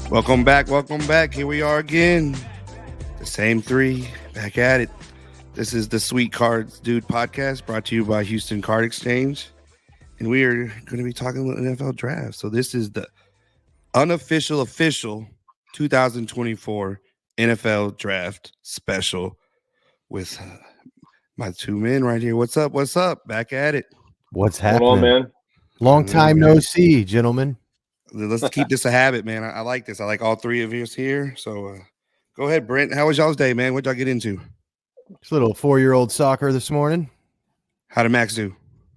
Welcome back. Welcome back. Here we are again. The same three back at it. This is the Sweet Cards Dude podcast brought to you by Houston Card Exchange. And we are going to be talking about NFL draft. So this is the official 2024 NFL draft special with my two men right here. What's up? What's up? Back at it. What's Hold happening? on, man. Long time no see, gentlemen. Let's keep this a habit, man. I like this. I like all three of us here. So go ahead, Brent. How was y'all's day, man? What'd y'all get into? It's a little 4-year-old soccer this morning. How did Max do?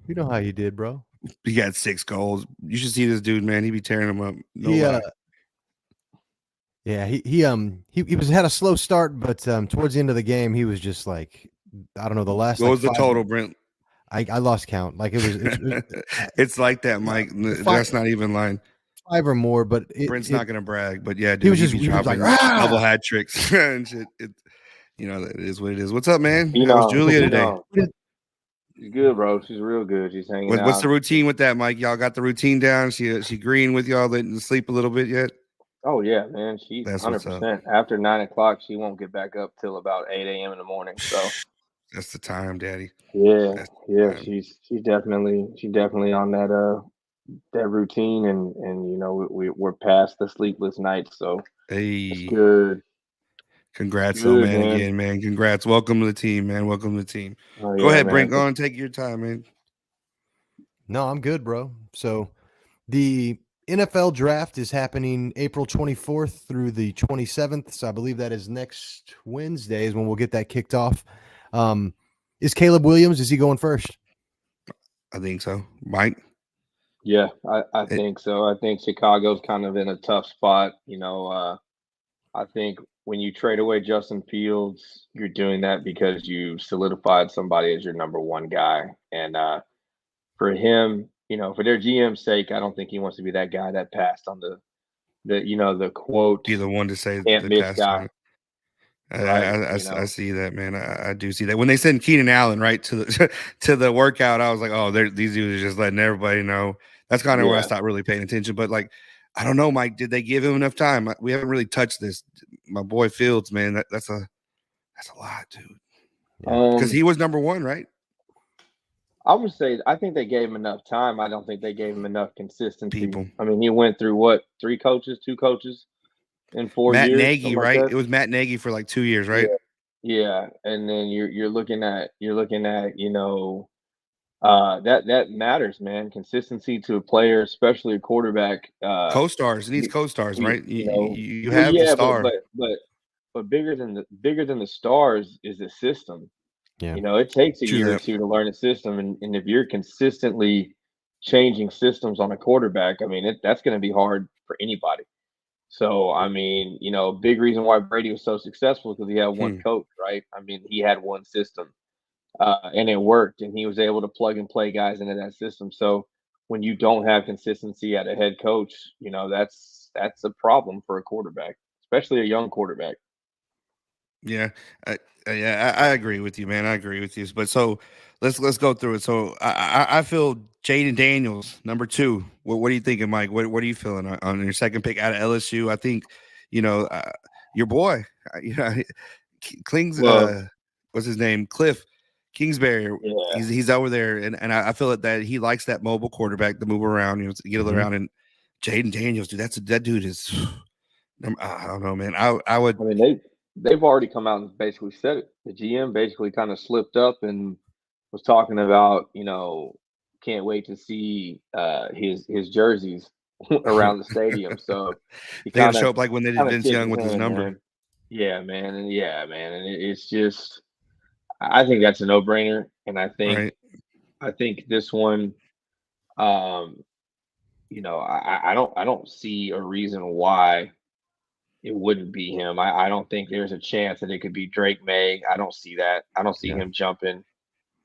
You know how you did, bro. He got 6 goals. You should see this dude, man. He be tearing them up. No he lie. he had a slow start, but towards the end of the game, he was just like, I don't know, the last. What was the total, Brent? I lost count. Like it was it's like that, Mike. That's not even lying. 5 or more, but Brent's not gonna brag, but yeah, dude, he was just dropping like, double hat tricks and shit. It is what it is. What's up, man? You How was know, Julia today? She's good, bro. She's real good. She's hanging out. What's the routine with that, Mike? Y'all got the routine down? She agreeing with y'all, letting sleep a little bit yet? Oh yeah, man. She's 100%. After 9 o'clock, she won't get back up till about 8 a.m. in the morning. So that's the time, Daddy. Yeah. She's definitely on that routine, and you know we're past the sleepless nights. So it's good. Congrats, man. Again, man. Congrats. Welcome to the team, man. Welcome to the team. Go ahead, Brent. Go on, take your time, man. No, I'm good, bro. So the NFL draft is happening April 24th through the 27th. So I believe that is next Wednesday is when we'll get that kicked off. Is Caleb Williams, is he going first? I think so. Mike? Yeah, I think so. I think Chicago's kind of in a tough spot. You know, I think when you trade away Justin Fields, you're doing that because you solidified somebody as your number one guy. And for him, you know, for their GM's sake, I don't think he wants to be that guy that passed on the quote. Be the one to say can't the miss guy. I see that, man. I do see that. When they send Keenan Allen right to the workout, I was like, oh, these dudes are just letting everybody know. That's kind of where I stopped really paying attention. But like, I don't know, Mike. Did they give him enough time? We haven't really touched this. My boy Fields, man. That's a lot, dude. Because he was number one, right? I would say I think they gave him enough time. I don't think they gave him enough consistency. People. I mean, he went through what, 2 coaches in 4 years. Matt Nagy, right? It was Matt Nagy for like 2 years, right? Yeah. And then you're looking at you know, that matters, man. Consistency to a player, especially a quarterback. Co-stars. It needs co-stars, right? You have the star, but bigger than the stars is the system. Yeah. You know, it takes a year or two to learn a system, and if you're consistently changing systems on a quarterback, I mean, that's going to be hard for anybody. So, I mean, you know, big reason why Brady was so successful because he had one coach, right? I mean, he had one system, and it worked, and he was able to plug and play guys into that system. So, when you don't have consistency at a head coach, you know, that's a problem for a quarterback, especially a young quarterback. Yeah, I agree with you, man. I agree with you. But so let's go through it. So I feel Jaden Daniels, number 2. What are you thinking, Mike? What are you feeling on your second pick out of LSU? I think, you know, your boy, you know, Klings, what's his name? Cliff Kingsbury. Yeah. He's over there, and I feel that he likes that mobile quarterback to move around, you know, to get around. And Jaden Daniels, dude, that dude is. I don't know, man. I would. I mean, they've already come out and basically said it. The GM basically kind of slipped up and was talking about, you know, can't wait to see his jerseys around the stadium. So he kind of show up like when they did Vince Young with his number. Man. Yeah, man, and it's just, I think that's a no-brainer, and I think this one, you know, I don't see a reason why it wouldn't be him. I don't think there's a chance that it could be Drake May. I don't see that. I don't see him jumping.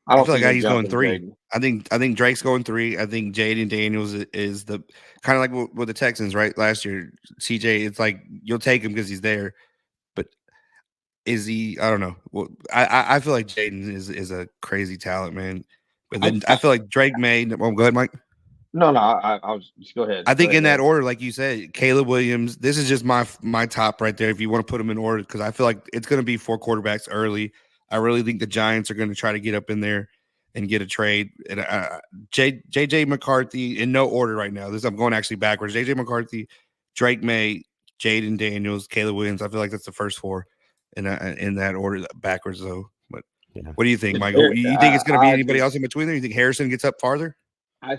I feel like he's going 3. Jaden. I think Drake's going 3. I think Jaden Daniels is the kind of like with the Texans, right? Last year, CJ, it's like you'll take him because he's there. But is he? I don't know. Well, I feel like Jaden is a crazy talent, man. But then I feel like Drake May. Well, go ahead, Mike. No, no, I was just go ahead. I Go think ahead, in that man. order, like you said, Caleb Williams. This is just my top right there. If you want to put them in order, because I feel like it's going to be 4 quarterbacks early. I really think the Giants are going to try to get up in there and get a trade. And JJ McCarthy in no order right now. This I'm going actually backwards. JJ McCarthy, Drake May, Jaden Daniels, Caleb Williams. I feel like that's the first four in that order backwards though. But Yeah. what do you think, It's Michael? very, You think it's going to be I anybody just else in between there? You think Harrison gets up farther? I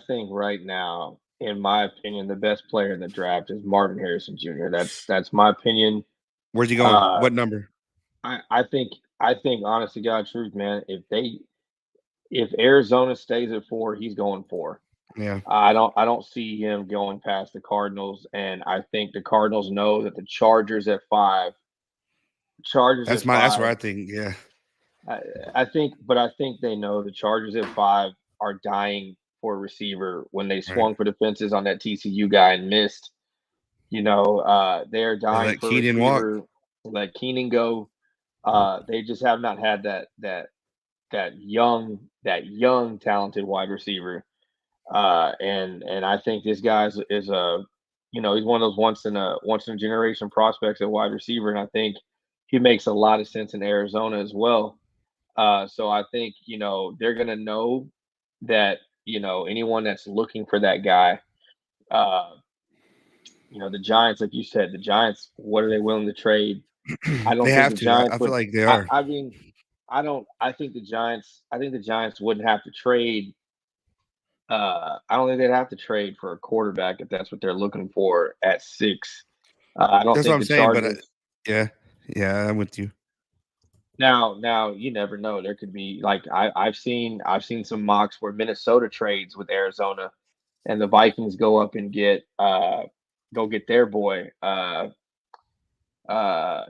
think right now, in my opinion, the best player in the draft is Marvin Harrison Jr. That's my opinion. Where's he going? Uh, What number? I think honest to God truth, man, if Arizona stays at 4, he's going 4. Yeah. I don't see him going past the Cardinals, and I think the Cardinals know that the Chargers at 5. Chargers at That's what 5. I think. Yeah. I think they know the Chargers at 5 are dying for a receiver when they Right. swung for the fences on that TCU guy and missed. They are They dying let for a Keenan walk. receiver. Let Keenan go. They just have not had that young talented wide receiver. And I think this guy is a he's one of those once in a generation prospects at wide receiver, and I think he makes a lot of sense in Arizona as well. So I think they're gonna know that anyone that's looking for that guy, uh, the Giants, like you said, the Giants, what are they willing to trade? I They don't think have the to. Giants I feel would. like they I, are. I mean, I don't. I think the Giants. I think the Giants wouldn't have to trade. I don't think they'd have to trade for a quarterback if that's what they're looking for at 6. I don't That's what think I'm the saying. But Chargers. yeah, yeah, I'm with you. Now you never know. There could be like I've seen some mocks where Minnesota trades with Arizona, and the Vikings go get their boy.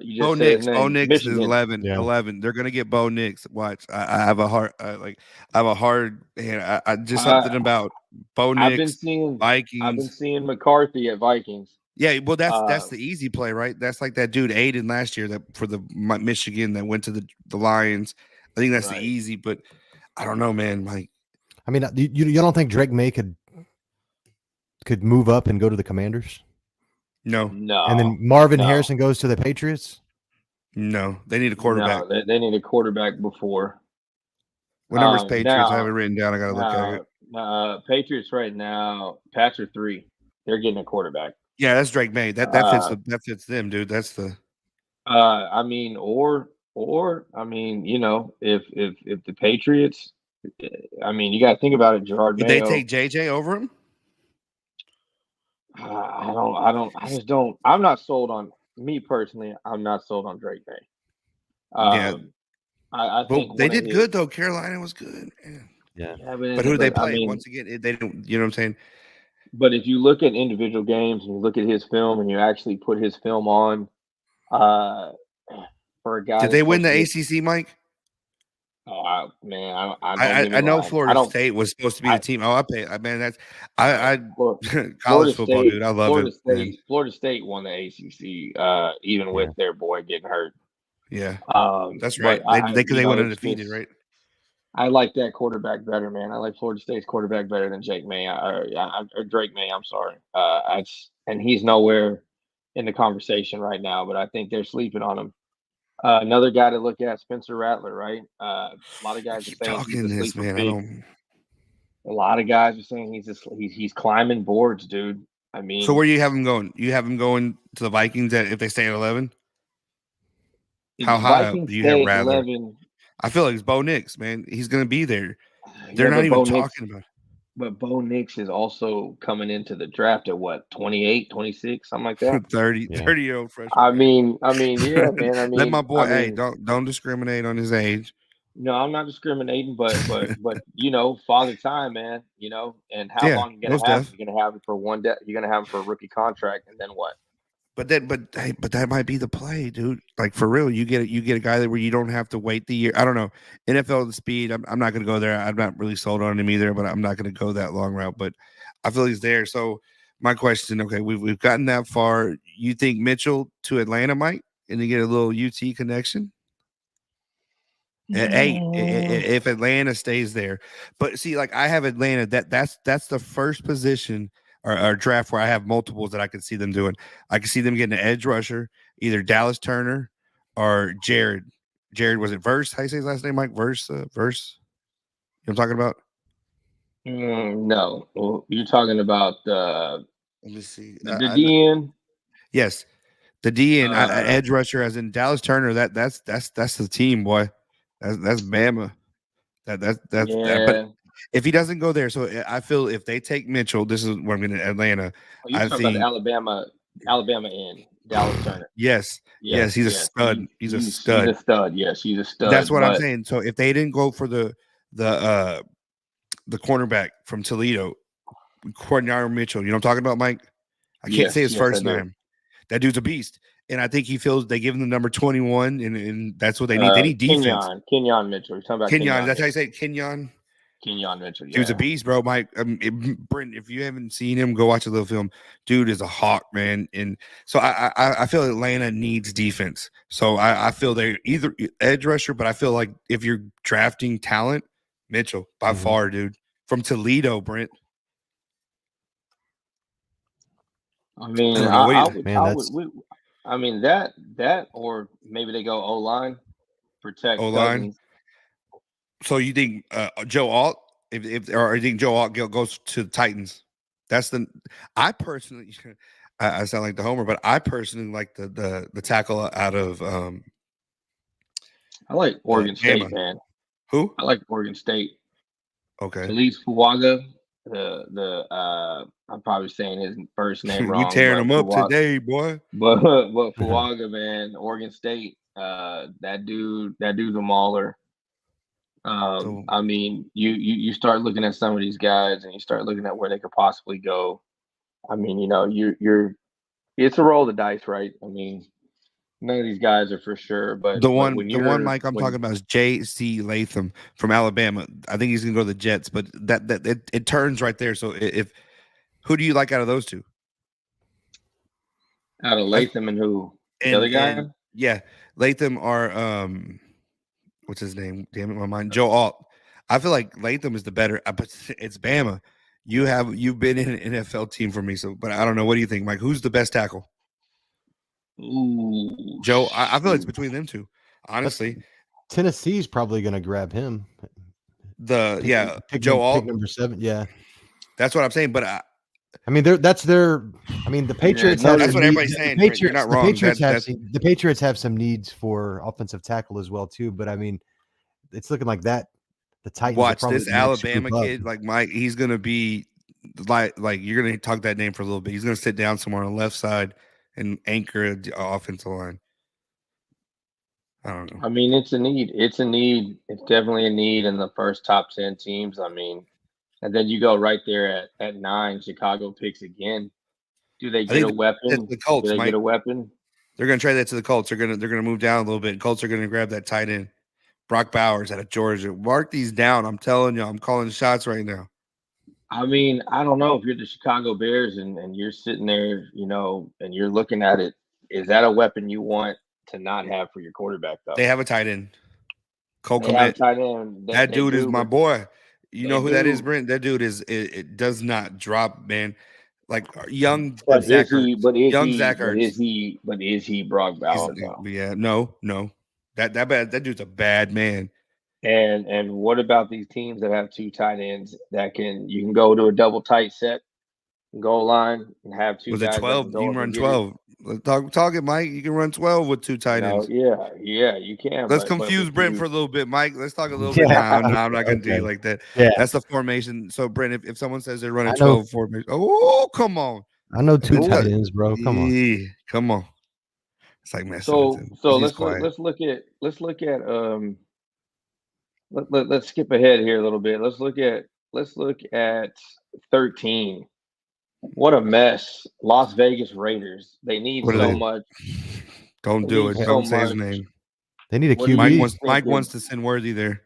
You Bo just say his Nix. Bo name, Nix is Michigan. 11. Yeah. 11. They're gonna get Bo Nix. Watch. I have a hard. I have a hard. Man, I just Uh, something about Bo I've been Nix, seeing I've been Vikings. seeing McCarthy at Vikings. Yeah, well, that's Uh, the easy play, right? That's like that dude Aiden last year that for the Michigan that went to the Lions. I think that's the right. easy, but I don't know, man. Like, I mean, you don't think Drake May could move up and go to the Commanders, no, and then No, Marvin no, Harrison goes to the Patriots? no, they need a quarterback. no. They need a quarterback before. What number's Patriots? I have it Now, written down. I gotta look at it. Patriots right now, Pats are 3. They're getting a quarterback. Yeah, that's Drake May. Uh, That fits them, dude. That's the I mean, or I mean, if the Patriots, I mean, you got to think about it. Gerard would they Mayo. take JJ over him? I just don't. I'm not sold on me personally. I'm not sold on Drake May. Yeah, Um, I think but they one of did his. good though. Carolina was good, man. Yeah. Yeah, But who do they but I play? mean, Once again, they don't. You know what I'm saying? but if you look at individual games and you look at his film and you actually put his film on, uh, for a guy Did that's they win supposed the to be, ACC, Mike? man, I don't get me I know wrong. I Florida don't. State was supposed to be the I team. Oh, man, that's uh, I Flor- college football, dude. I love it, man. Florida State won the ACC, even Yeah. with their boy getting hurt. Yeah, that's right. But I, They went it's undefeated, just right? I like that quarterback better, man. I like Florida State's quarterback better than Jake May or Drake May. I'm sorry. And he's nowhere in the conversation right now, but I think they're sleeping on him. Another guy to look at, Spencer Rattler, right? A lot of I guys are keep saying he's talking a this, sleeper man. I pick. don't. A lot of guys are saying he's climbing boards, dude. I So mean, where do you have him going? You have him going to the Vikings if they stay at 11. if How the high up Vikings do you have stay at Rattler? 11, I feel like it's Bo Nix, man. He's gonna be there. They're yeah, not but even talking about. But Bo Nix is also coming into the draft at what, 28, 26, something like that. 30, Yeah. 30-year-old freshman, man. Yeah, man. Let my boy. Hey, don't discriminate on his age. No, I'm not discriminating, but father time, man. And how Yeah, long you gonna most have him? def. You're gonna have him for you're gonna have him for a rookie contract, and then what? But that might be the play, dude. Like for real, you get a guy that where you don't have to wait the year. I don't know. NFL the speed. I'm not gonna go there. I'm not really sold on him either, but I'm not gonna go that long route. But I feel he's there. So my question, okay, we've gotten that far. You think Mitchell to Atlanta, Mike, and you get a little UT connection? Hey, Mm. if Atlanta stays there, but see, like I have Atlanta. That's the first position or draft where I have multiples that I could see them doing. I could see them getting an edge rusher, either Dallas Turner or Jared. Jared was it Verse? How you say his last name, Mike? Verse, Verse. You know what I'm talking about? No, well, you're talking about Let me see. the DN. Yes, the D and Uh, edge rusher, as in Dallas Turner. That's the team, boy. That's Bama. That's that. But yeah. if he doesn't go there, so I feel if they take Mitchell, this is where I'm going to Atlanta. Oh, you're I talking about the think Alabama in Dallas Turner. yes, yes, Yes, he's a yes, stud. He's a he's a stud. stud. Yes, he's a That's stud. what I'm But saying. So if they didn't go for the uh the cornerback from Toledo, Cornell Mitchell, you know what I'm talking about, Mike? I can't say yes, his yes, I first do. name. That dude's a beast. And I think he feels they give him the number 21, and that's what they need. They need defense. Kenyon Mitchell. You're talking about Kenyon, Kenyon that's how you Mitchell. say it? Kenyon. Kenyon Mitchell. Dude's a Yeah. beast, bro. Mike, Brent, if you haven't seen him, go watch a little film. Dude is a hawk, man. And so I feel Atlanta needs defense. So I feel they're either edge rusher, but I feel like if you're drafting talent, Mitchell by Mhm. far, dude, from Toledo, Brent. I I mean, don't know what you, Man, that's I mean that or maybe they go O line O protect line. Cousins. So you think Joe Alt, if or you think Joe Alt goes to the Titans? That's the I personally. I sound like the homer, but I personally like the tackle out of I like Oregon State, Bama. man. Who? I like Oregon State. Okay. Talise Fuaga. I'm probably saying his first name We wrong, tearing but them up Fuaga. today, boy. But Fuaga, man, Oregon State. That dude's a mauler. So I mean, you start looking at some of these guys, and you start looking at where they could possibly go. I mean, you're it's a roll of the dice, right? I mean, none of these guys are for sure, but when the one you're Mike I'm talking when about is J.C. Latham from Alabama. I think he's gonna go to the Jets, but that it turns right there. So if who do you like out of those two? out of I, Latham and who the other guy, and yeah, Latham or what's his name? Damn it, my mind. Joe Alt. I feel like Latham is the better, but it's Bama. You've been in an NFL team for me, so but I don't know. What do you think, Mike? Who's the best tackle? ooh, Joe. I feel it's shoot. between them two. that's Honestly, Tennessee's probably going to grab him. Joe Pick Alt. number 7. Yeah. That's what I'm saying. But I mean, that's their. I mean, the Yeah, Patriots have Notre that's some what needs. everybody's The saying, Brent. You're Patriots, not wrong. the Patriots have some needs for offensive tackle as well too. But I mean, it's looking like that the Titans are Watch probably this the next group Alabama up. kid, like Mike. He's gonna be like you're gonna talk that name for a little bit. He's gonna sit down somewhere on the left side and anchor the offensive line. I don't know. I mean, it's a need. It's a need. It's definitely a need in the first top 10 teams. I mean, and then you go right there at 9. Chicago picks again. Do they I get think a that's weapon? the Do Colts, they get Mike. a weapon? They're gonna trade that to the Colts. They're gonna move down a little bit. Colts are gonna grab that tight end, Brock Bowers out of Georgia. Mark these down. I'm telling you, I'm calling shots right now. I mean, I don't know if you're the Chicago Bears and you're sitting there, and you're looking at it. Is that a weapon you want to not have for your quarterback, though? They have a tight end, Cole They have Komet. tight end. That They dude is do, my but boy. You they know who that is, do. Brent? That dude is it does not drop, man. Like young But is Zach he? Ertz, But is young he? Zach But Ertz. is he? But is he Brock He's Bowers though? yeah, no. That dude's a bad man. And what about these teams that have two tight ends that you can go to a double tight set, goal line, and have two Was it guys that can 12? You go can up and run get it? 12. Talk it, Mike. You can run 12 with two tight ends. Yeah, you can. Let's But confuse with Brent for two, a little bit, Mike. Let's talk a little bit Yeah. now. No, I'm not gonna do you Okay. like that. Yeah. That's the formation. So Brent, if someone says they're running I know. 12 formation, oh come on. I know two It's tight not- ends, bro. Come on. Come on. It's like messing with so him. so He's let's look quiet. let's skip ahead here a little bit. Let's look at 13. What a mess. Las Vegas Raiders. They need What are so they? much. Don't They do need it. so Don't say his much. name. They need a What are you QB. Mike thinking? wants to send Worthy there.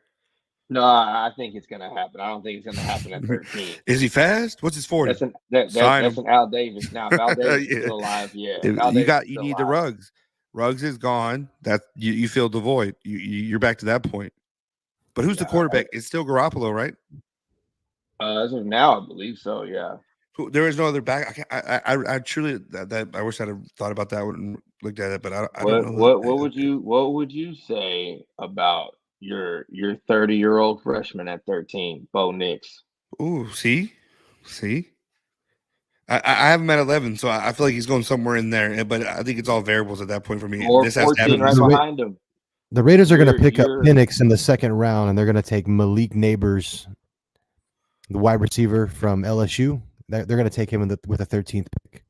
No, I think it's gonna happen. I don't think it's gonna happen at 13. Is he fast? What's his 40? Sign That's him. an Al Davis. Now, if Al Davis is Yeah. still alive, yeah. If Al You Davis is you still need the alive, Rugs. Rugs is gone. That you filled the void. You're back to that point. But who's the quarterback? It's still Garoppolo, right? As of now, I believe so. Yeah. There is no other back. I truly that I wish I'd have thought about that one and looked at it, but I don't know. What would you say about your 30-year-old freshman at 13, Bo Nix? Ooh, see. I have him at 11, so I feel like he's going somewhere in there. But I think it's all variables at that point for me. Or This has to 14 happen. right behind him. The Raiders are going to pick up You're Penix in the second round, and they're going to take Malik Neighbors, the wide receiver from LSU. They're going to take him with a 13th pick.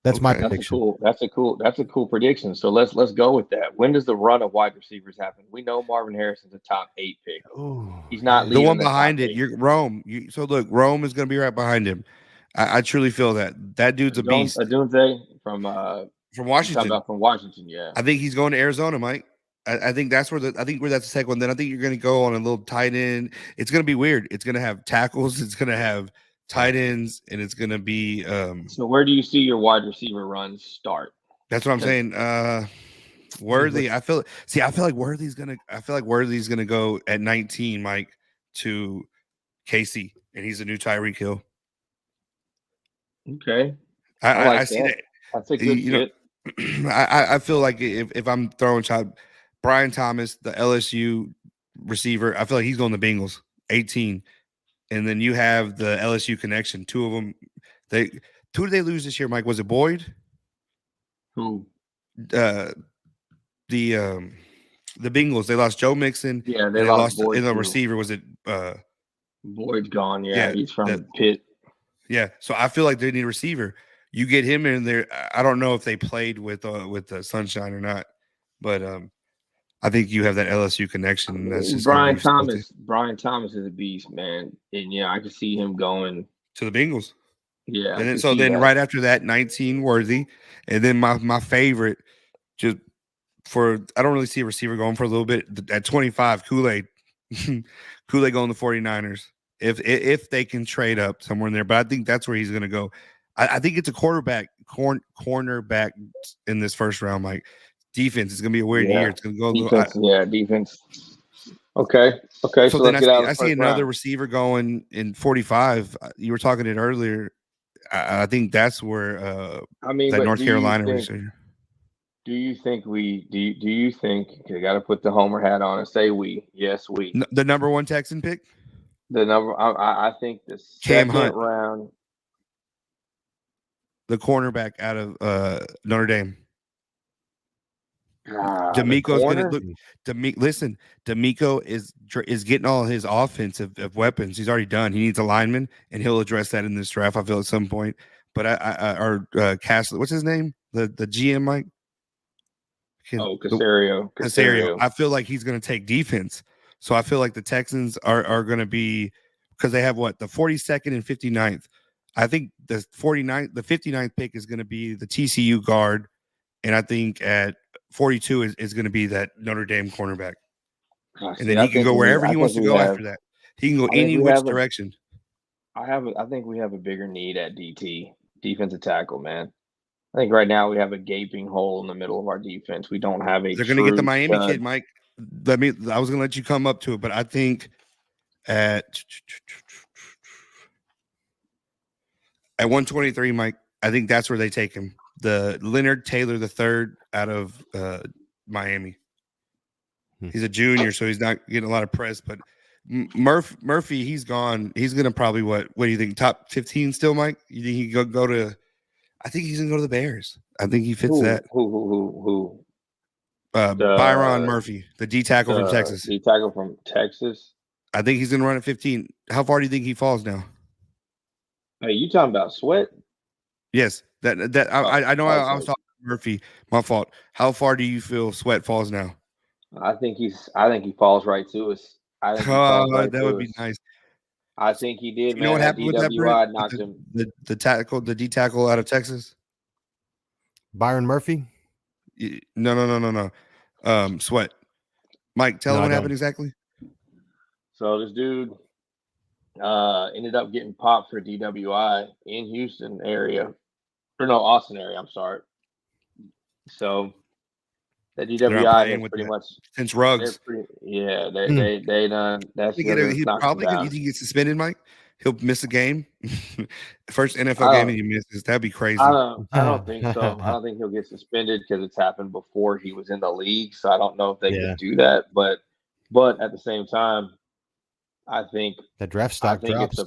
That's my prediction. That's a cool prediction. So let's go with that. When does the run of wide receivers happen? We know Marvin Harrison's a top 8 pick. Ooh, He's not The leaving one the behind top it. 8. You're Rome. So look, Rome is going to be right behind him. I truly feel that dude's a beast. Adunze from Washington. About from Washington, yeah. I think he's going to Arizona, Mike. I think that's where that's the second one. Then I think you're going to go on a little tight end. It's going to be weird. It's going to have tackles. It's going to have tight ends, and it's going to be. So where do you see your wide receiver runs start? That's what I'm saying. Worthy. I feel like Worthy's gonna go at 19, Mike, to Casey, and he's a new Tyreek Hill. Okay. I see that. That's a good fit. I feel like if I'm throwing shot, Brian Thomas, the LSU receiver, I feel like he's going to Bengals, 18. And then you have the LSU connection. Two of them. Who did they lose this year, Mike? Was it Boyd? Who? The Bengals. They lost Joe Mixon. Yeah, they lost Boyd. And the receiver was it? Boyd's gone. Yeah, he's from Pitt. Yeah, so I feel like they need a receiver. You get him in there. I don't know if they played with the Sunshine or not, but I think you have that LSU connection. That's just Brian Thomas. Brian Thomas is a beast, man, and yeah, I can see him going to the Bengals. Yeah, and then right after that, 19 Worthy, and then my favorite, just for I don't really see a receiver going for a little bit at 25. Kool-Aid going to 49ers. If they can trade up somewhere in there, but I think that's where he's going to go. I think it's a cornerback in this first round. Like defense is going to be a weird year. It's going to go defense. Okay. So then I see another receiver going in 45. You were talking it earlier. I think that's where that North Carolina receiver. Do you think do you think I got to put the homer hat on and say we? Yes, we. The number one Texan pick. I think the second round. The cornerback out of Notre Dame. D'Amico's going to look. D'Amico is getting all his offensive weapons. He's already done. He needs a lineman, and he'll address that in this draft. I feel at some point. But Castle, what's his name? The GM, Mike. Caserio. I feel like he's going to take defense. So I feel like the Texans are going to be, because they have the 42nd and 59th. I think the 59th pick is going to be the TCU guard, and I think at 42 is going to be that Notre Dame cornerback. And then he can go wherever he wants to go after that. He can go any which direction. I think we have a bigger need at DT, defensive tackle, man. I think right now we have a gaping hole in the middle of our defense. We don't have a. They're going to get the Miami kid, Mike. I was going to let you come up to it, but I think at 123, Mike, I think that's where they take him. The Leonard Taylor III out of Miami. He's a junior, so he's not getting a lot of press. But Murphy, he's gone. He's going to probably what do you think? Top 15 still, Mike? You think he could go to? I think he's going to go to the Bears. I think he fits that. Who? Byron Murphy, the D tackle from Texas. D tackle from Texas. I think he's going to run at 15. How far do you think he falls now? Hey, you talking about Sweat? Yes. I know I was talking to Murphy. My fault. How far do you feel Sweat falls now? I think he falls right to us. That would be nice. I think he did. You know what happened with that, Brent? Knocked him. The D tackle out of Texas. Byron Murphy. No. Sweat. Mike, tell him what happened exactly. So this dude ended up getting popped for DWI in Houston area, or no, Austin area. I'm sorry. So The They're not DWI playing has with pretty that much. since They're Ruggs. pretty. Yeah, they done. That's He's knocked them probably gonna. You down. think he gets suspended, Mike? He'll miss a game. First NFL I game don't. he misses. That'd be crazy. I don't think so. I don't think he'll get suspended because it's happened before he was in the league. So I don't know if they Yeah. could do that. But at the same time, I think That draft I stock think drops.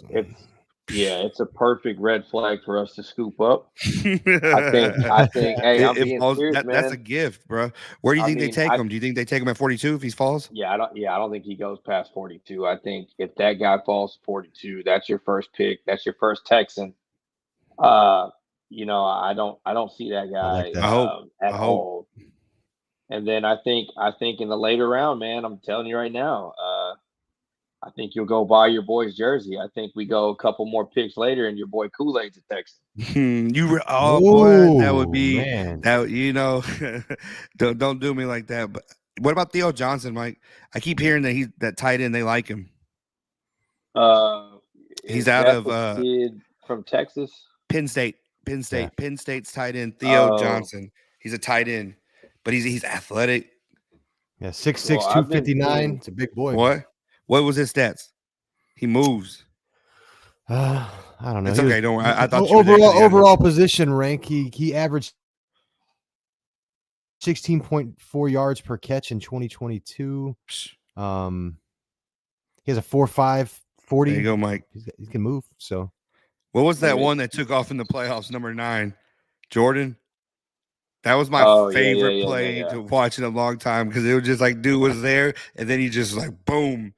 it's a perfect red flag for us to scoop up. I think. Hey, I'm It being falls. serious, That's a man. gift, bro. Where do you I think they mean, take him? Do you think they take him at 42 if he falls? I don't think he goes past 42. I think if that guy falls to 42, that's your first pick. That's your first Texan. Uh, I don't see that I like guy that. I hope. at I hope. all. And then I think in the later round, man, I'm telling you right now, I think you'll go buy your boy's jersey. I think we go a couple more picks later, and your boy Kool-Aid's a Texan. Oh boy, that would Oh be man. that. Don't do me like that. But what about Theo Johnson, Mike? I keep hearing that tight end. They like him. He's Is out that of the kid from Texas? Penn State. Yeah. Penn State's tight end Theo Oh, Johnson. He's a tight end, but he's athletic. Yeah, 6'6", well, I've been 259. seeing. It's a big boy. What was his stats? He moves. I don't know. It's He was okay. Don't worry. I thought you were there 'cause overall he had overall position rank. He averaged 16.4 yards per catch in 2022. He has a 4.5 40. There you go, Mike. He can move. So What was that Let me one that took off in the playoffs? Number 9, Jordan. That was my Oh, favorite play yeah. to watch in a long time because it was just like dude was there and then he just like boom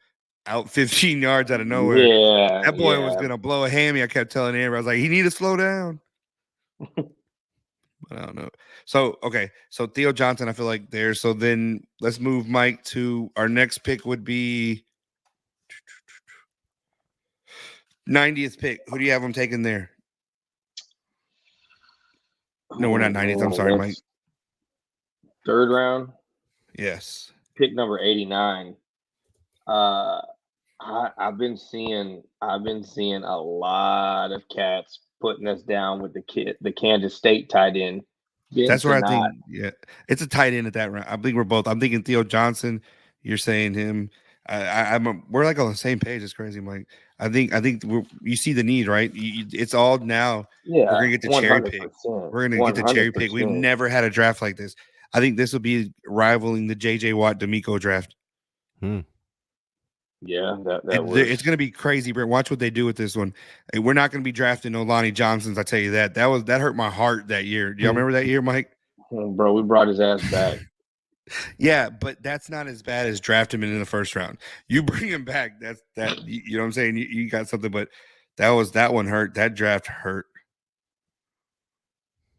out 15 yards out of nowhere. Yeah, That boy was yeah. gonna blow a hammy. I kept telling Amber, I was like, he need to slow down. But I don't know. So okay, so Theo Johnson, I feel like there. So then let's move Mike to our next pick would be 90th pick. Who do you have him taking there? No, we're not 90th. I'm sorry, Mike. That's third round, Yes. pick number 89. I've been seeing a lot of cats putting us down with the Kansas State tight end. That's where I think, Not. yeah, it's a tight end at that round. I think we're both. I'm thinking Theo Johnson. You're saying him. We're like on the same page. It's crazy, Mike. I think you see the need, right? It's all now. Yeah, We're gonna get the cherry pick. 100%. We're gonna get the cherry pick. We've 100%. never had a draft like this. I think this will be rivaling the J.J. Watt D'Amico draft. Yeah, that It's going to be crazy, Brent. Watch what they do with this one. We're not going to be drafting no Lonnie Johnsons. I tell you that. That hurt my heart that year. Do y'all remember that year, Mike? bro. We brought his ass back. Yeah, but that's not as bad as draft him in the first round. You bring him back. You know what I'm saying? You got something, but that one hurt. That draft hurt.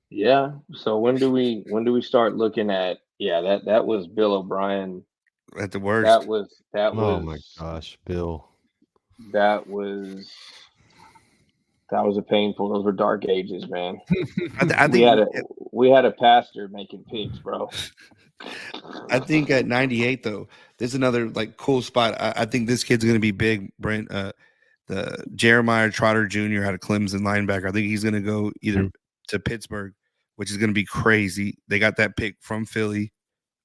Yeah. So when do we start looking at? Yeah, that was Bill O'Brien. At the worst. That oh was. my gosh, Bill. That was a painful. Those were dark ages, man. I think we had a pastor making picks, bro. I think at 98 though, there's another like cool spot. I think this kid's going to be big, Brent. The Jeremiah Trotter Jr. out of Clemson linebacker. I think he's going to go either to Pittsburgh, which is going to be crazy. They got that pick from Philly.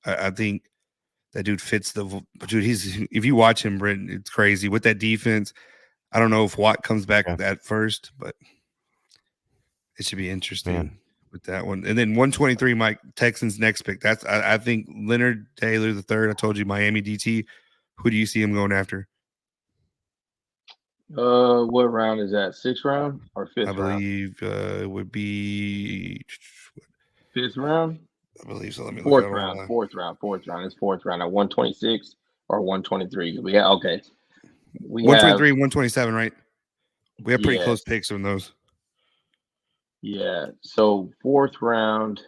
I think that dude fits the dude. If you watch him, Brent, it's crazy with that defense. I don't know if Watt comes back at first, but it should be interesting with that one. And then 123, Mike, Texans next pick. That's I think Leonard Taylor the third. I told you Miami DT. Who do you see him going after? What round is that? 6th round or 5th round? I believe it would be 5th round. I believe so. Let me Fourth look round. It's 4th round at 126 or 123. We 123 and 127, right? We have pretty close picks on those. Yeah. So 4th round,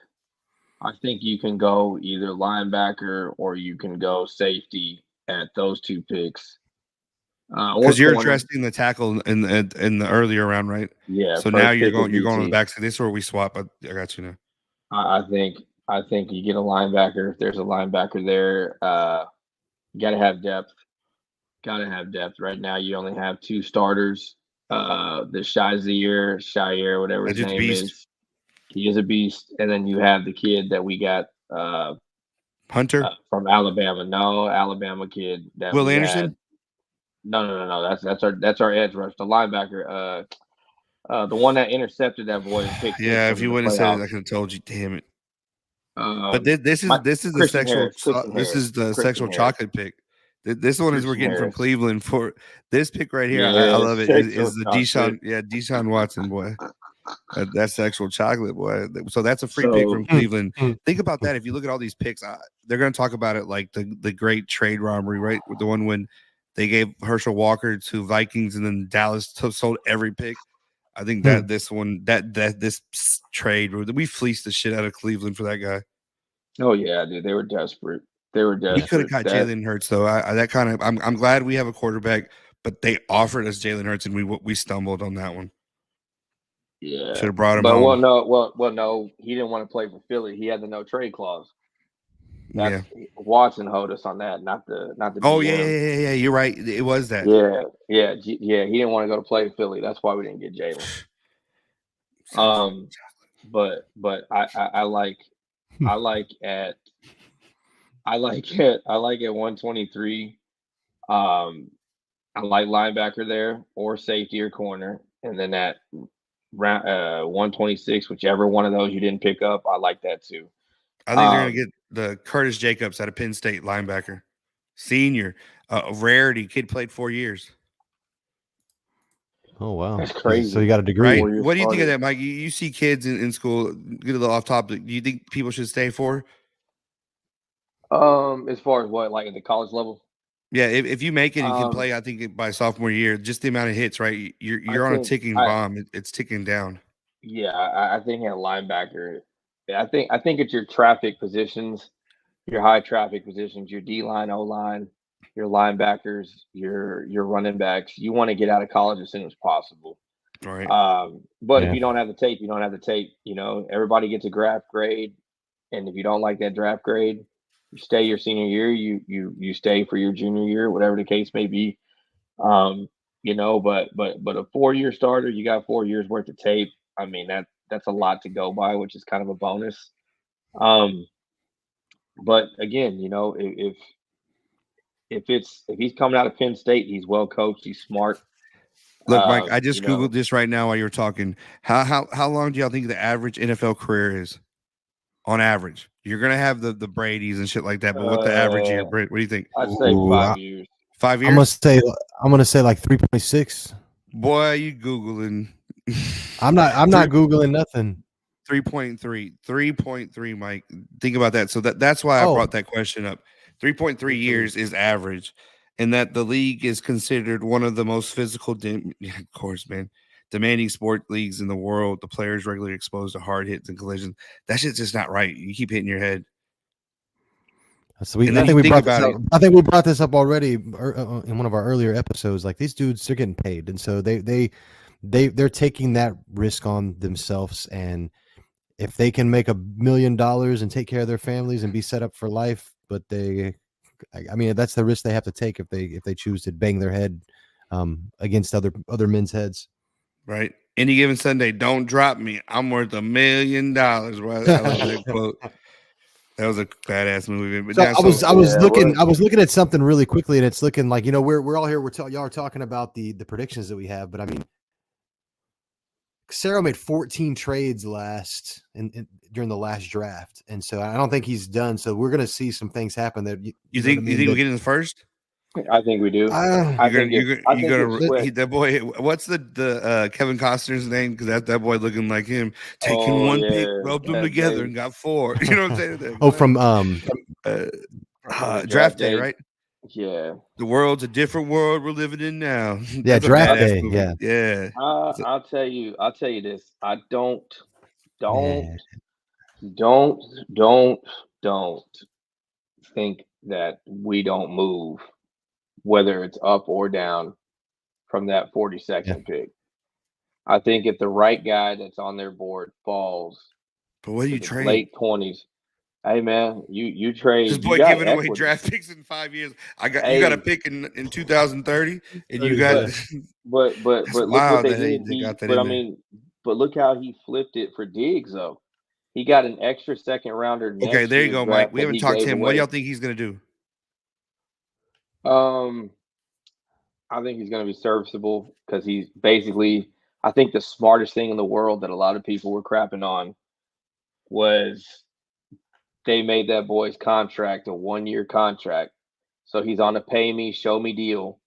I think you can go either linebacker or you can go safety at those 2 picks. Because you're addressing the tackle in the earlier round, right? Yeah. So now you're going on the back. So this is where we swap. I got you now. I think you get a linebacker. If there's a linebacker there, you got to have depth. Right now, you only have 2 starters. The Shire, whatever his name is. He is a beast. And then you have the kid that we got Hunter, from Alabama. No, Alabama kid that Will we had. Anderson. No. That's our edge rush, the linebacker. The one that intercepted that boy in pick six Yeah, if in you the wouldn't have said it, playoffs. I could have told you. Damn it! But Um, my this is the Christian sexual Harris. Christian this Harris. is the Christian sexual Harris. chocolate pick. This one is we're Christian getting from Harris. Cleveland for this pick right here. I Yeah, love it. sexual Is the chocolate. Deshaun Watson boy. That's sexual chocolate boy. So that's a free pick from So Cleveland. Think about that. If you look at all these picks, they're going to talk about it like the great trade robbery, right? With the one when they gave Herschel Walker to Vikings and then Dallas sold every pick. I think that this one this trade we fleeced the shit out of Cleveland for that guy. oh yeah, dude, they were desperate. They were We could have desperate. got That Jalen Hurts though. That kind of I'm glad we have a quarterback, but they offered us Jalen Hurts and we stumbled on that one. yeah. Should have brought him But home. no, he didn't want to play for Philly. He had the no trade clause. Yeah. That's Watson hold us on that, not the Oh GM. yeah. You're right. It was that. Yeah. He didn't want to go to play Philly. That's why we didn't get Jalen. But I like at 123. I like linebacker there or safety or corner, and then at round 126, whichever one of those you didn't pick up, I like that too. I think they're gonna get the Curtis Jacobs out of Penn State linebacker, senior, rarity. Kid played 4 years. Oh wow, that's crazy. So you got a degree, right? What do you think of that, Mike? You see kids in school get a little off topic. Do you think people should stay for? As far as what, like at the college level? Yeah, if you make it, you can play. I think by sophomore year, just the amount of hits, right? You're on a ticking bomb. It's ticking down. Yeah, I think at linebacker, I think it's your traffic positions, your high traffic positions, your D line, O line, your linebackers, your running backs. You want to get out of college as soon as possible. Right. But if you don't have the tape, you don't have the tape. You know, everybody gets a draft grade, and if you don't like that draft grade, you stay your senior year. You stay for your junior year, whatever the case may be. You know, but a 4-year starter, you got 4 years worth of tape. I mean, that's a lot to go by, which is kind of a bonus. But again, you know, if he's coming out of Penn State, he's well coached, he's smart. Look, Mike, I just Googled this right now while you were talking. How long do y'all think the average NFL career is? On average, you're gonna have the Brady's and shit like that, but what the average year, Brett? What do you think? I'd say 5 years. 5 years? I'm gonna say like 3.6. Boy, you Googling. I'm not Googling nothing. 3.3, Mike. Think about that. So that's why I brought that question up. 3.3 years is average, and that the league is considered one of the most physical, of course, man, demanding sport leagues in the world. The players regularly exposed to hard hits and collisions. That shit's just not right. You keep hitting your head. So I think we brought this up already in one of our earlier episodes. Like these dudes, they're getting paid, and so they're taking that risk on themselves. And if they can make $1 million and take care of their families and be set up for life, but I mean, that's the risk they have to take if they choose to bang their head against other men's heads. Right. Any given Sunday, don't drop me. I'm worth $1 million. Right? I love that quote. That was a badass movie. But so I was looking at something really quickly, and it's looking like, you know, we're all here. Y'all are talking about the predictions that we have, but I mean, Cero made 14 trades during the last draft, and so I don't think he's done. So we're going to see some things happen. That you think we get in the first? I think we do. That boy. What's the Kevin Costner's name? Because that boy looking like him, taking one pick, rubbed them together, and got 4. You know what I'm saying? From draft day, right? Yeah. The world's a different world we're living in now. Yeah, draft day. Movie. Yeah. I'll tell you this. I don't think that we don't move, whether it's up or down, from that 42nd pick. I think if the right guy that's on their board falls, but what do you trade? Late 20s. Hey man, you trade. This boy giving away draft picks in 5 years. You got a pick in 2030, and you got. But look what they did. But look how he flipped it for Diggs though. he got an extra second rounder Okay, next there you year's go, Mike. draft We that haven't he talked to gave him. What do y'all away. think he's gonna do? Um, I think he's going to be serviceable because he's basically, I think the smartest thing in the world that a lot of people were crapping on was they made that boy's contract a 1 year contract. So he's on a pay me, show me deal.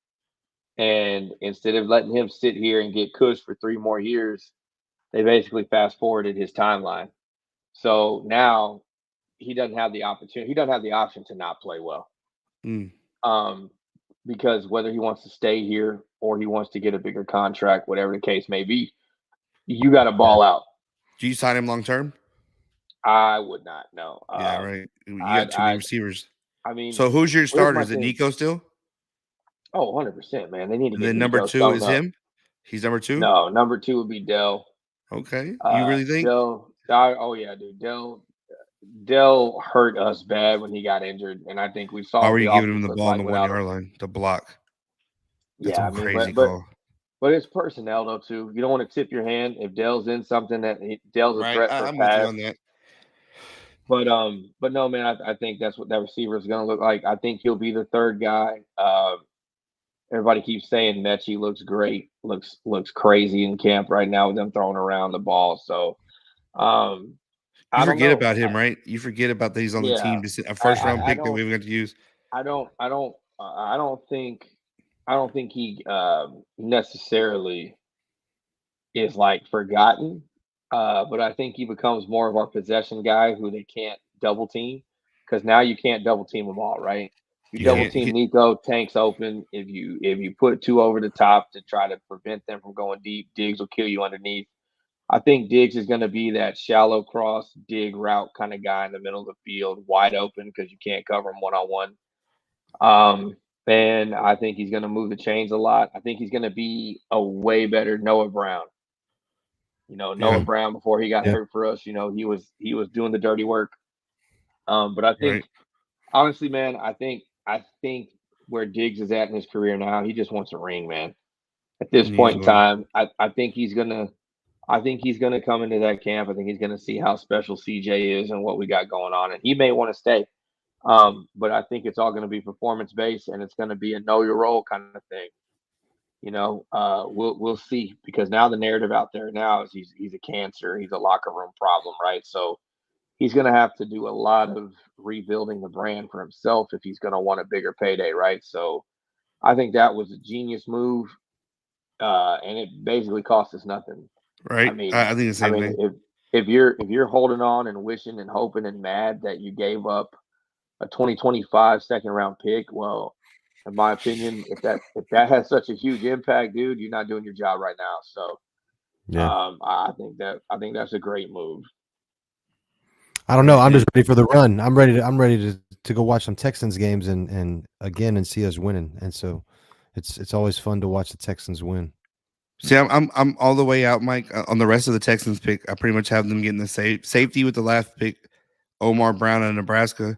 And instead of letting him sit here and get cush for 3 more years, they basically fast forwarded his timeline. So now he doesn't have the opportunity, he doesn't have the option to not play well. Mm. Um, because whether he wants to stay here or he wants to get a bigger contract, whatever the case may be, you got to ball out. Do you sign him long term? I would not. No. Yeah, right. You got too many I. receivers. I mean, So who's your here's starter? my Is it thing. Nico still? Oh, 100%, man. They need to And get then number Nico two sewn is up. him. He's number two. No, number two would be Dell. Okay, you really think? Oh yeah, dude. Dell hurt us bad when he got injured, and I think we Why saw were what the you giving him offense the looked ball on like the 1 without him. yard line? The block. That's Yeah, a I mean, crazy call. but it's personnel though too. You don't want to tip your hand if Dell's in something Dell's a Right. threat for a I'm with you pass. on that. But no, man. I think that's what that receiver is going to look like. I think he'll be the third guy. Everybody keeps saying Mechie looks great, looks crazy in camp right now with them throwing around the ball. So um, You I don't forget know. about him, right? You forget about that he's on the Yeah, team. Just a I, first round I, I pick that we don't haven't got to use. I don't think he necessarily is like forgotten. But I think he becomes more of our possession guy who they can't double team because now you can't double team them all, right? You You double can't. team Nico, Tank's open. If you put two over the top to try to prevent them from going deep, Diggs will kill you underneath. I think Diggs is going to be that shallow cross dig route kind of guy in the middle of the field, wide open because you can't cover him one on one. And I think he's going to move the chains a lot. I think he's going to be a way better Noah Brown. Noah Yeah. Brown before he got Yeah. hurt for us, he was doing the dirty work. But I think Right. honestly, man, I think where Diggs is at in his career now, he just wants a ring, man. At He this needs point in one. time, I think he's gonna come into that camp. I think he's gonna see how special CJ is and what we got going on, and he may want to stay. But I think it's all going to be performance based, and it's going to be a know your role kind of thing. We'll see because now the narrative out there now is he's a cancer, he's a locker room problem, right? So he's going to have to do a lot of rebuilding the brand for himself if he's going to want a bigger payday, right? So I think that was a genius move, and it basically cost us nothing. I Right. mean, I think the I same mean, thing. if you're holding on and wishing and hoping and mad that you gave up a 2025 second round pick, well, in my opinion, if that has such a huge impact, dude, you're not doing your job right now. So Yeah. I think that's a great move. I don't know. Right. I'm just ready for the run. I'm ready to go watch some Texans games and again and see us winning. And so it's always fun to watch the Texans win. See, I'm all the way out, Mike. On the rest of the Texans pick, I pretty much have them getting the safety with the last pick, Omar Brown of Nebraska,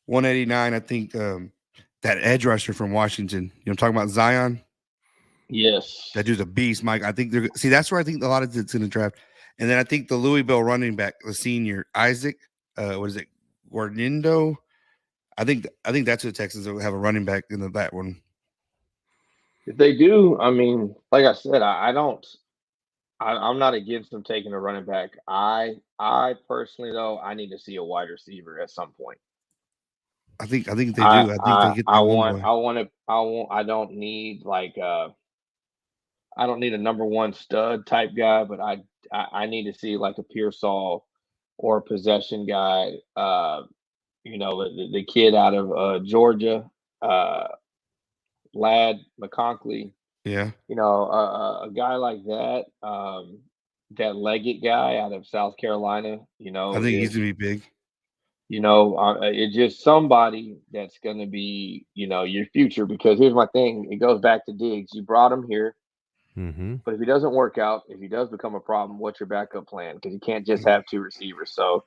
189. I think that edge rusher from Washington. I'm talking about Zion. That Yes. dude's a beast, Mike. I think they're see. That's where I think a lot of it's in the draft, and then I think the Louisville running back, the senior Isaac, what is it, Guarnindo? I think that's who the Texans will have a running back in that one. If they do, I mean, like I said, I don't. I'm not against them taking a running back. I personally though, I need to see a wide receiver at some point. I think they I do. I think they I get I that one want boy. I want to I want I don't need like I don't need a number one stud type guy, but I need to see like a Pearsall or a possession guy. The kid out of Georgia, uh, Lad McConkey. Yeah, A guy like that. That Leggett guy out of South Carolina. I think he's gonna be big. It's just somebody that's going to be your future. Because here's my thing: it goes back to Diggs. You brought him here. Mm-hmm. But if he doesn't work out, if he does become a problem, what's your backup plan? Because you can't just have two receivers. So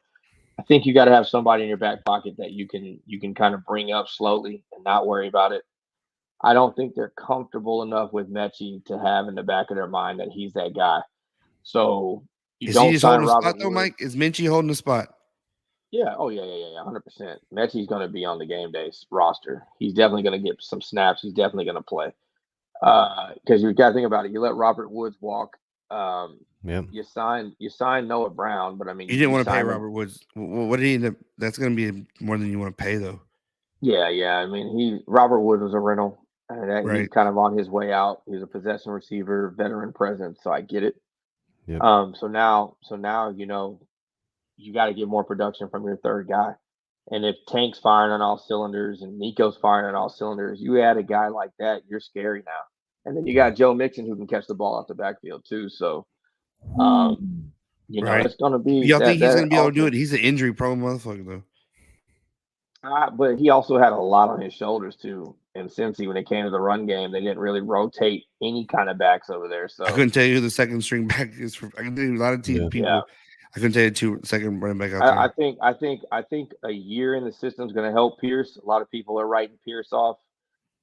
I think you got to have somebody in your back pocket that you can kind of bring up slowly and not worry about it. I don't think they're comfortable enough with Mechie to have in the back of their mind that he's that guy. So You Is he don't just sign holding the spot Robert though, Woods. Mike? Is Minchie holding the spot? Yeah. Oh, yeah, 100%. Mechie's going to be on the game day roster. He's definitely going to get some snaps. He's definitely going to play. Because you got to think about it. You let Robert Woods walk. Yep. You sign Noah Brown, but I mean, You didn't you want to pay signed him. Robert Woods. What did he end up? That's going to be more than you want to pay, though. Yeah. I mean, Robert Woods was a rental, and he's Right. kind of on his way out. He's a possession receiver, veteran presence, so I get it. Yep. So now, you got to get more production from your third guy. And if Tank's firing on all cylinders and Nico's firing on all cylinders, you add a guy like that, you're scary now. And then you got Joe Mixon who can catch the ball off the backfield too. So, Right. it's going to be Y'all think he's going to be able to do it? offense. He's an injury prone motherfucker, though. But he also had a lot on his shoulders too. And Cincy, when it came to the run game, they didn't really rotate any kind of backs over there. So I couldn't tell you who the second string back is. I can tell you a lot of people. yeah. I couldn't tell you second running back out I there. think a year in the system is going to help Pierce. A lot of people are writing Pierce off,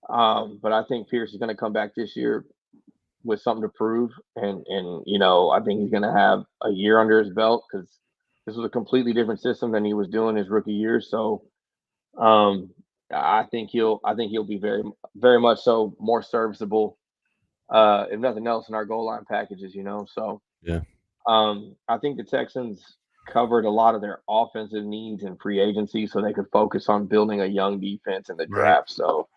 but I think Pierce is going to come back this year with something to prove, and I think he's going to have a year under his belt because this was a completely different system than he was doing his rookie year. So, I think he'll be very very much so more serviceable, if nothing else, in our goal line packages. So Yeah. I think the Texans covered a lot of their offensive needs in free agency, so they could focus on building a young defense in the Right. draft. So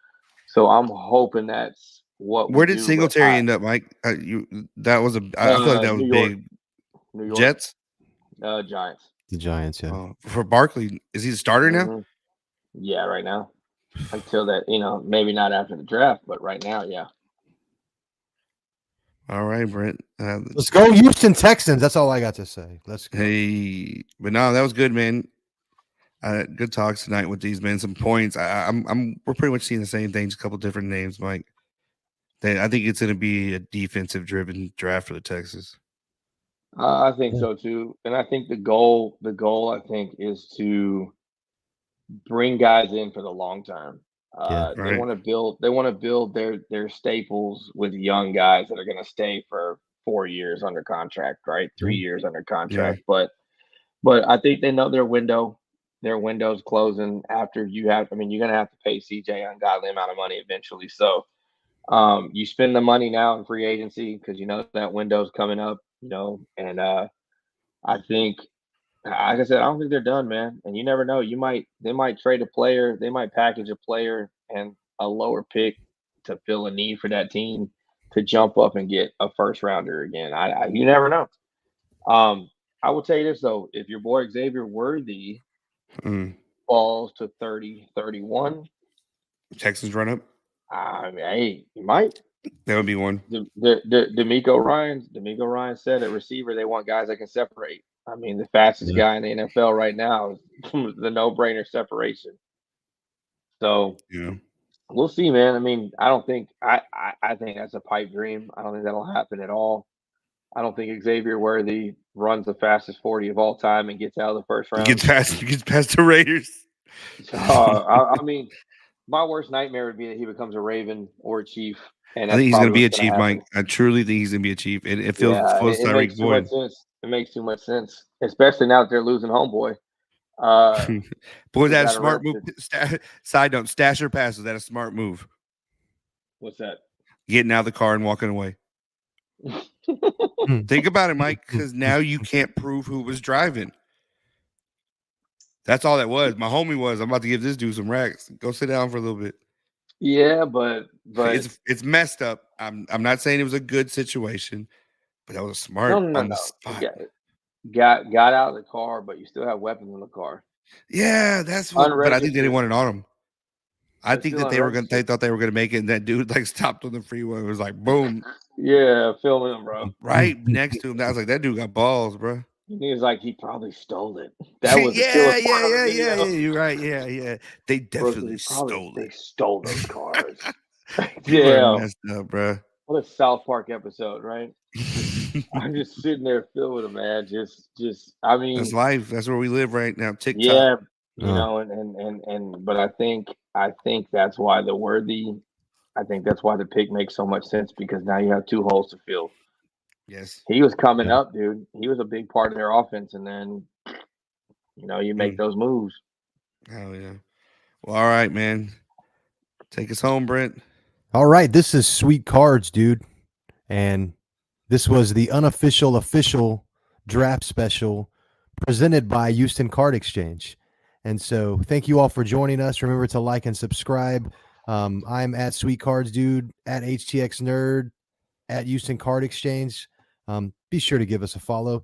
I'm hoping that's what. Where we did do, Singletary end up, Mike? I feel like that was New York, big. New York, Jets Giants. The Giants, yeah. For Barkley. Is he the starter now? Mhm. Yeah, right now. Until that, maybe not after the draft, but right now, yeah. All right, Brent. Let's go, Houston Texans. That's all I got to say. Let's go. Hey, but no, that was good, man. Good talks tonight with these men. Some points. We're pretty much seeing the same things. A couple different names, Mike. I think it's going to be a defensive-driven draft for the Texans. I think so too, and I think the goal, I think, is to bring guys in for the long term. Right. They want to build their staples with young guys that are going to stay for 4 years under contract, right? 3 years under contract. But I think they know their window's closing after you're going to have to pay CJ an ungodly amount of money eventually. So you spend the money now in free agency because that window's coming up, and I think, like I said, I don't think they're done, man. And you never know. They might trade a player, they might package a player and a lower pick to fill a need for that team to jump up and get a first rounder again. You never know. I will tell you this though: if your boy Xavier Worthy falls to 30, 31, Texans run up. I mean, hey, you might. That would be one. D'Amico Ryan said at receiver they want guys that can separate. I mean, the fastest guy in the NFL right now is the no-brainer separation. So we'll see, man. I mean, I don't think I think that's a pipe dream. I don't think that'll happen at all. I don't think Xavier Worthy runs the fastest 40 of all time and gets out of the first round. He gets past the Raiders. I mean, my worst nightmare would be that he becomes a Raven or a Chief. And I think he's going to be a Chief, Mike. I truly think he's going to be a Chief. It feels it makes too much sense. It makes too much sense, especially now that they're losing homeboy. Boy, that a smart move. Side note: Stasher pass, is that a smart move? What's that? Getting out of the car and walking away. Think about it, Mike, because now you can't prove who was driving. That's all that was. My homie was. I'm about to give this dude some racks. Go sit down for a little bit. Yeah, but it's messed up. I'm not saying it was a good situation, but that was smart on the spot. Got out of the car, but you still have weapons in the car. Yeah, that's what. But I think they didn't want it on him. I think that they thought they were gonna make it, and that dude stopped on the freeway. It was like boom. Yeah, filming him, bro. Right next to him. I was like, that dude got balls, bro. He was like, he probably stole it. That was the killer part of the video. Yeah. You're right. Yeah. They definitely stole it. They stole those cars. Yeah, messed up, bro. What a South Park episode, right? I'm just sitting there filled with them, man. Just, I mean, that's life. That's where we live right now. TikTok. Yeah, but I think that's why the Worthy. I think that's why the pick makes so much sense because now you have two holes to fill. Yes. He was coming Yeah. up, dude. He was a big part of their offense, and then you make those moves. Oh yeah. Well, all right, man. Take us home, Brent. All right, this is Sweet Cards, dude. And this was the unofficial official draft special presented by Houston Card Exchange. And so thank you all for joining us. Remember to like and subscribe. I'm at Sweet Cards Dude, at HTX Nerd, at Houston Card Exchange. Be sure to give us a follow.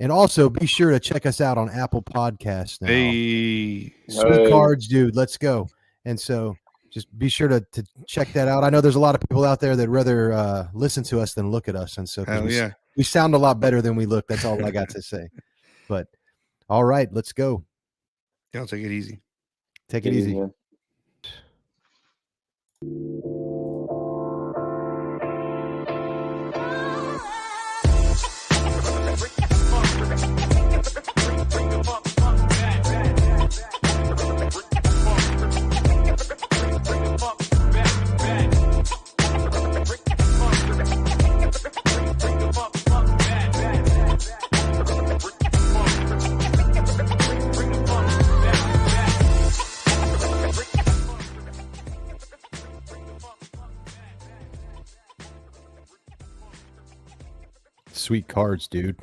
And also be sure to check us out on Apple Podcasts now. Hey. Sweet Cards Dude, let's go. And so just be sure to check that out. I know there's a lot of people out there that rather listen to us than look at us. And so we sound a lot better than we look. That's all I got to say. But all right, let's go. Y'all take it easy. Take it easy. Man. Sweet Cards, dude.